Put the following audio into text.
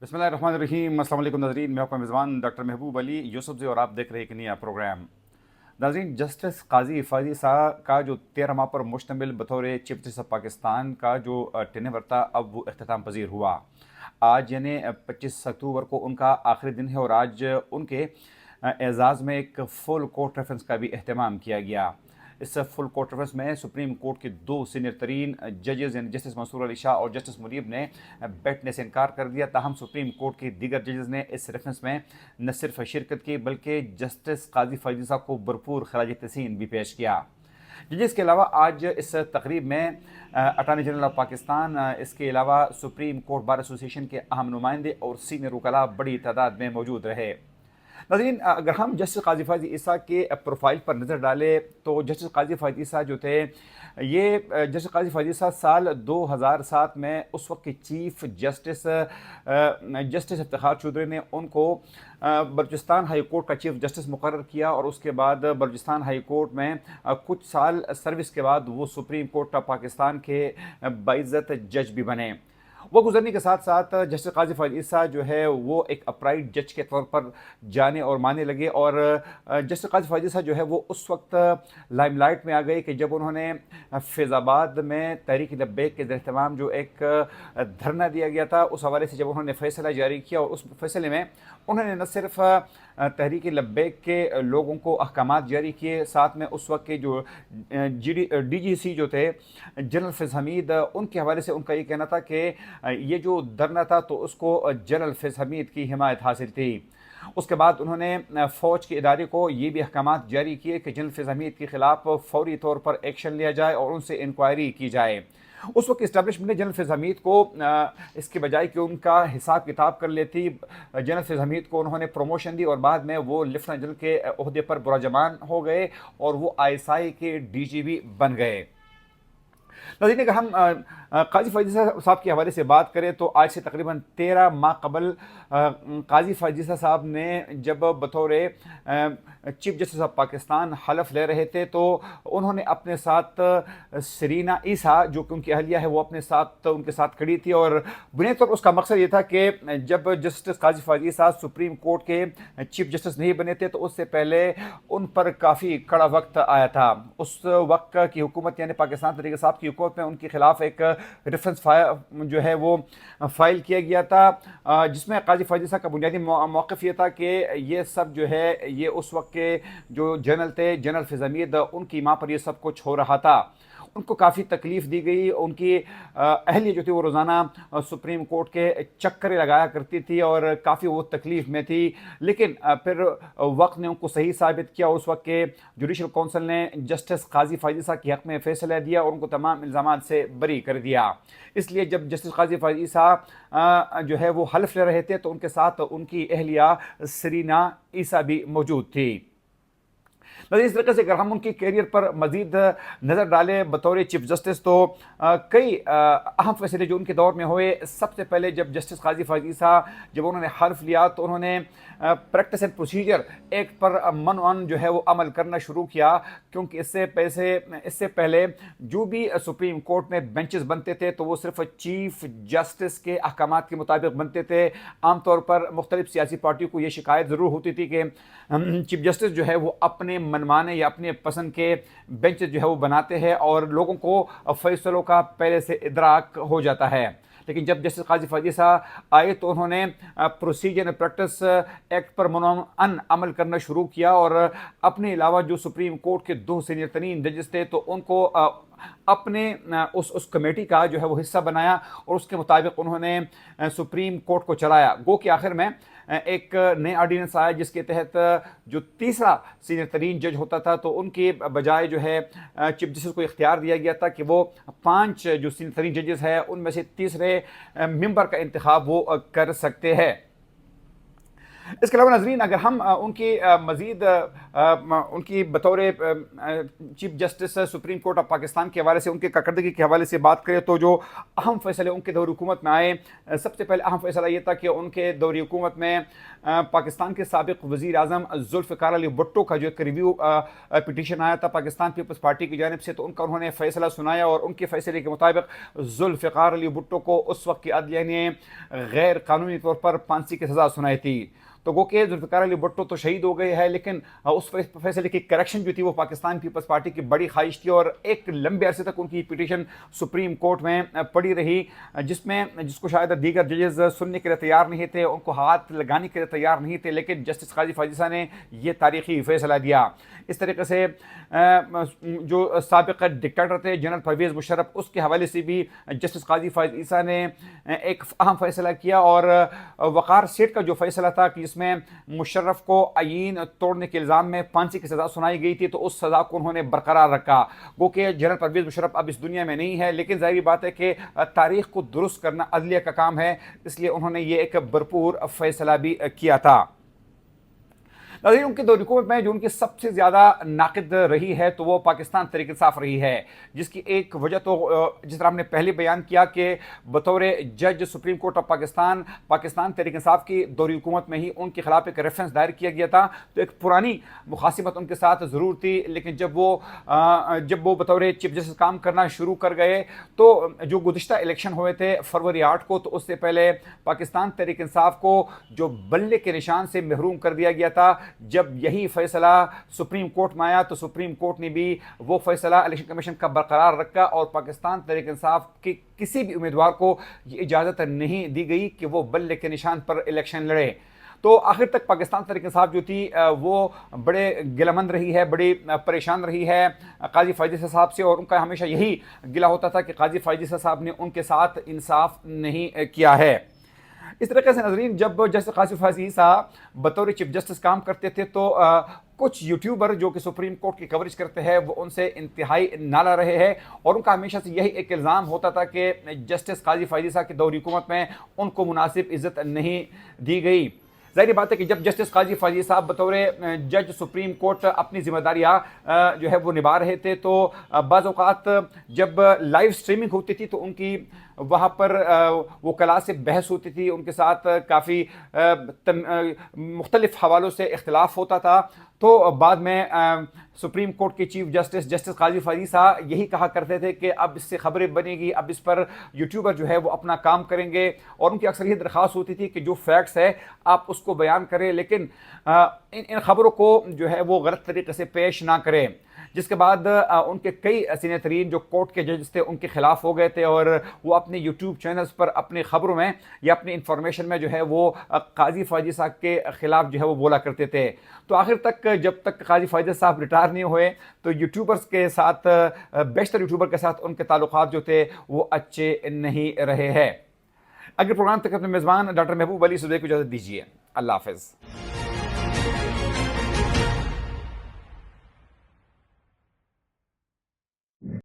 बिस्मिल्लाहिर्रहमानिर्रहीम। अस्सलाम वालेकुम नाज़रीन, मैं आपका मेज़बान डॉक्टर महबूब अली यूसुफ़ और आप देख रहे हैं एक नया प्रोग्राम। नाज़रीन, जस्टिस काजी फ़ाज़ी साहब का जो 13 माह पर मुश्तमिल बतौर चीफ जस्टिस ऑफ पाकिस्तान का जो टेन्योर था, अब वो इख्तिताम पजीर हुआ। आज यानी 25 अक्टूबर को उनका आखिरी दिन है और आज उनके एजाज़ में एक फुल कोर्ट रेफरेंस का भी अहतमाम किया गया। इस फुल कोर्ट रेफरेंस में सुप्रीम कोर्ट के दो सीनियर तरीन जजेज़ यानी जस्टिस मंसूर अली शाह और जस्टिस मुनीब ने बैठने से इनकार कर दिया। ताहम सुप्रीम कोर्ट के दीगर जजेज़ ने इस रेफरेंस में न सिर्फ शिरकत की बल्कि जस्टिस काजी फ़ाज़ी साहब को भरपूर खराज तहसीन भी पेश किया। जजेस के अलावा आज इस तकरीब में अटार्नी जनरल ऑफ पाकिस्तान, इसके अलावा सुप्रीम कोर्ट बार एसोसिएशन के अहम नुमाइंदे और सीनियर वकला बड़ी तादाद में मौजूद रहे। नाज़रीन, अगर हम जस्टिस काजी फ़ाज़ी ईसा के प्रोफाइल पर नज़र डालें तो जस्टिस काजी फ़ाज़ी ईसा जो थे, ये जस्टिस काजी फ़ाज़ी ईसा साल 2007 में उस वक्त के chief justice justice Iftikhar Chaudhry ने उनको बलूचिस्तान हाई कोर्ट का चीफ जस्टिस मुकर्रर किया और उसके बाद बलूचिस्तान हाई कोर्ट में कुछ साल सर्विस के बाद वो सुप्रीम कोर्ट ऑफ पाकिस्तान के बाइज़्ज़त जज भी बने। वो गुजरने के साथ साथ जस्टिस काजी फ़ाज़ी ईसा जो है वो एक अपराइट जज के तौर पर जाने और माने लगे और जस्टिस काजी फ़ाज़ी ईसा जो है वो उस वक्त लाइमलाइट में आ गए कि जब उन्होंने फैज़ाबाद में तहरीक लब्बैक के ज़ेर-ए-एहतमाम जो एक धरना दिया गया था, उस हवाले से जब उन्होंने फ़ैसला जारी किया और उस फैसले में उन्होंने न सिर्फ तहरीक लब्बैक के लोगों को अहकामात जारी किए, साथ में उस वक्त के जो DGC जो थे जनरल फैज़ हमीद, उनके हवाले से उनका ये कहना था कि ये जो धरना था तो उसको जनरल फैज़ हमीद की हिमायत हासिल थी। उसके बाद उन्होंने फ़ौज के इदारे को ये भी अहकामात जारी किए कि जनरल फैज़ हमीद के ख़िलाफ़ फ़ौरी तौर पर एक्शन लिया जाए और उनसे इंक्वायरी की जाए। उस वक्त इस्टेब्लिशमेंट ने जनरल फैज़ हमीद को इसके बजाय कि उनका हिसाब किताब कर लेती, जनरल फैज़ हमीद को उन्होंने प्रमोशन दी और बाद में वो लेफ्टिनेंट जनरल के ओहदे पर बुराजमान हो गए और वो ISI के DG भी बन गए। नाज़रीन, अगर हम काजी फ़ाज़ी साहब के हवाले से बात करें तो आज से तकरीबन 13 माह कबल काजी फ़ाज़ी साहब ने जब बतौर चीफ जस्टिस ऑफ पाकिस्तान हलफ ले रहे थे तो उन्होंने अपने साथ सरीना ईसा जो कि उनकी अहलिया है वो अपने साथ उनके साथ खड़ी थी और बुनियादी तौर पर उसका मकसद ये था कि जब जस्टिस काजी फ़ाज़ी साहब सुप्रीम कोर्ट के चीफ जस्टिस नहीं बने थे तो उससे पहले उन पर काफ़ी कड़ा वक्त आया था। उस वक्त की हुकूमत यानी पाकिस्तान तहरीक साहब की हुकूमत में उनके खिलाफ एक रेफरेंस जो है वो फाइल किया गया था, जिसमें काजी फ़ाज़ी साहब का बुनियादी मौक़िफ़ ये था कि ये सब जो है ये उस वक्त के जो जनरल थे, जनरल फैज़ हमीद, उनकी माँ पर ये सब कुछ हो रहा था। उनको काफ़ी तकलीफ़ दी गई। उनकी अहलिया जो थी वो रोज़ाना सुप्रीम कोर्ट के चक्कर लगाया करती थी और काफ़ी वो तकलीफ़ में थी, लेकिन फिर वक्त ने उनको सही साबित किया। उस वक्त के जुडिशल कौंसिल ने जस्टिस काजी फ़ाज़ी साहब के हक़ में फ़ैसला दिया और उनको तमाम इल्ज़ामात से बरी कर दिया। इसलिए जब जस्टिस काजी फ़ाज़ी साहब जो है वो हल्फ ले रहे थे तो उनके साथ उनकी अहलिया सरीना ईसा भी मौजूद थी। इस तरीके से अगर हम उनके कैरियर पर मजीद नज़र डालें बतौर चीफ जस्टिस तो कई अहम फैसले जो उनके दौर में हुए। सबसे पहले जब जस्टिस काजी फ़ाज़ी साहब जब उन्होंने हल्फ लिया तो उन्होंने प्रैक्टिस एंड प्रोसीजर एक्ट पर मन जो है वो अमल करना शुरू किया, क्योंकि इससे पहले जो भी सुप्रीम कोर्ट में बेंचेस बनते थे तो वो सिर्फ चीफ जस्टिस के अहकामात के मुताबिक बनते थे। आमतौर पर मुख्तलिफ सियासी पार्टियों को ये शिकायत ज़रूर होती थी कि चीफ जस्टिस जो है वो अपने मनमाने या अपने पसंद के बेंच जो है वो बनाते हैं और लोगों को फैसलों का पहले से इदराक हो जाता है। लेकिन जब जस्टिस काजी फ़ाज़ी साहब आए तो उन्होंने प्रोसीजर एंड प्रैक्टिस एक्ट पर मुनव्वन अमल करना शुरू किया और अपने अलावा जो सुप्रीम कोर्ट के दो सीनियर तरीन जजेस थे तो उनको अपने उस कमेटी का जो है वो हिस्सा बनाया और उसके मुताबिक उन्होंने सुप्रीम कोर्ट को चलाया। गो कि आखिर में एक नया ऑर्डिनेंस आया जिसके तहत जो तीसरा सीनियर तरीन जज होता था तो उनके बजाय जो है चीफ जस्टिस को इख्तियार दिया गया था कि वो 5 जो सीनियर तरीन जजेस हैं उनमें से तीसरे मेंबर का इंतखाब वो कर सकते हैं। اس کے علاوہ ناظرین اگر ہم ان کی مزید ان کی بطور chief justice supreme court of Pakistan کے حوالے سے ان کی کارکردگی کے حوالے سے بات کریں تو جو اہم فیصلے ان کے دور حکومت میں آئے، سب سے پہلے اہم فیصلہ یہ تھا کہ ان کے دور حکومت میں پاکستان کے سابق وزیر اعظم ذوالفقار علی بھٹو کا جو ایک ریویو پٹیشن آیا تھا پاکستان پیپلز پارٹی کی جانب سے، تو ان کا انہوں نے فیصلہ سنایا اور ان کے فیصلے کے مطابق ذوالفقار علی بھٹو کو اس وقت کی عدلیہ نے غیر قانونی طور پر پھانسی کی سزا سنائی تھی۔ تو گو کہ ذوالفقار علی بھٹو تو شہید ہو گئے ہیں، لیکن اس فیصلے کی کریکشن جو تھی وہ پاکستان پیپلز پارٹی کی بڑی خواہش تھی اور ایک لمبے عرصے تک ان کی پٹیشن سپریم کورٹ میں پڑی رہی، جس کو شاید دیگر ججز سننے کے لیے تیار نہیں تھے، ان کو ہاتھ لگانے کے لیے تیار نہیں تھے، لیکن جسٹس قاضی فاضل صاحب نے یہ تاریخی فیصلہ دیا۔ اس طریقے سے جو سابق ڈکٹیٹر تھے جنرل پرویز مشرف، اس کے حوالے سے بھی جسٹس قاضی فاضل عیسیٰ نے ایک اہم فیصلہ کیا، اور وقار سیٹھ کا جو فیصلہ تھا کہ جس میں مشرف کو آئین توڑنے کے الزام میں پھانسی کی سزا سنائی گئی تھی، تو اس سزا کو انہوں نے برقرار رکھا۔ گو کہ جنرل پرویز مشرف اب اس دنیا میں نہیں ہے، لیکن ظاہری بات ہے کہ تاریخ کو درست کرنا عدلیہ کا کام ہے، اس لیے انہوں نے یہ ایک بھرپور فیصلہ بھی کیا تھا۔ ناظرین ان کے دور حکومت میں جو ان کی سب سے زیادہ ناقد رہی ہے تو وہ پاکستان تحریک انصاف رہی ہے، جس کی ایک وجہ تو جس طرح ہم نے پہلے بیان کیا کہ بطور جج supreme court of Pakistan Tehreek Insaf کی دور حکومت میں ہی ان کے خلاف ایک ریفرنس دائر کیا گیا تھا، تو ایک پرانی مخاصمت ان کے ساتھ ضرور تھی، لیکن جب وہ بطور چیف جسٹس کام کرنا شروع کر گئے تو جو گزشتہ الیکشن ہوئے تھے فروری 8 کو، تو اس سے پہلے پاکستان تحریک انصاف کو جو بلے کے نشان سے محروم کر دیا گیا تھا، جب یہی فیصلہ سپریم کورٹ میں آیا تو سپریم کورٹ نے بھی وہ فیصلہ الیکشن کمیشن کا برقرار رکھا اور پاکستان تحریک انصاف کے کسی بھی امیدوار کو یہ اجازت نہیں دی گئی کہ وہ بلے کے نشان پر الیکشن لڑے۔ تو آخر تک پاکستان تحریک انصاف جو تھی وہ بڑے گلہ مند رہی ہے، بڑی پریشان رہی ہے قاضی فائز صاحب سے، اور ان کا ہمیشہ یہی گلہ ہوتا تھا کہ قاضی فائز صاحب نے ان کے ساتھ انصاف نہیں کیا ہے۔ اس طریقے سے ناظرین جب جسٹس قاضی فاضل صاحب بطور چیف جسٹس کام کرتے تھے تو کچھ یوٹیوبر جو کہ سپریم کورٹ کی کوریج کرتے ہیں وہ ان سے انتہائی نالا رہے ہیں، اور ان کا ہمیشہ سے یہی ایک الزام ہوتا تھا کہ جسٹس قاضی فاضل صاحب کی دور حکومت میں ان کو مناسب عزت نہیں دی گئی۔ ظاہری بات ہے کہ جب جسٹس قاضی فاضل صاحب بطور جج سپریم کورٹ اپنی ذمہ داریاں جو ہے وہ نبھا رہے تھے، تو بعض اوقات جب لائیو سٹریمنگ ہوتی تھی تو ان کی وہاں پر وہ کلا سے بحث ہوتی تھی، ان کے ساتھ کافی مختلف حوالوں سے اختلاف ہوتا تھا، تو بعد میں سپریم کورٹ کے چیف جسٹس قاضی فاضل صاحب یہی کہا کرتے تھے کہ اب اس سے خبریں بنے گی، اب اس پر یوٹیوبر جو ہے وہ اپنا کام کریں گے، اور ان کی اکثر یہ درخواست ہوتی تھی کہ جو فیکٹس ہے آپ اس کو بیان کریں، لیکن ان خبروں کو جو ہے وہ غلط طریقے سے پیش نہ کریں، جس کے بعد ان کے کئی سینئر ترین جو کورٹ کے ججز تھے ان کے خلاف ہو گئے تھے، اور وہ اپنے یوٹیوب چینلز پر اپنی خبروں میں یا اپنی انفارمیشن میں جو ہے وہ قاضی فاضل صاحب کے خلاف جو ہے وہ بولا کرتے تھے۔ تو آخر تک جب تک قاضی فاضل صاحب ریٹائر نہیں ہوئے تو یوٹیوبرز کے ساتھ بیشتر یوٹیوبر کے ساتھ ان کے تعلقات جو تھے وہ اچھے نہیں رہے ہیں۔ اگر پروگرام تک اپنے میزبان ڈاکٹر محبوب علی صدیق کو اجازت دیجیے، اللہ حافظ۔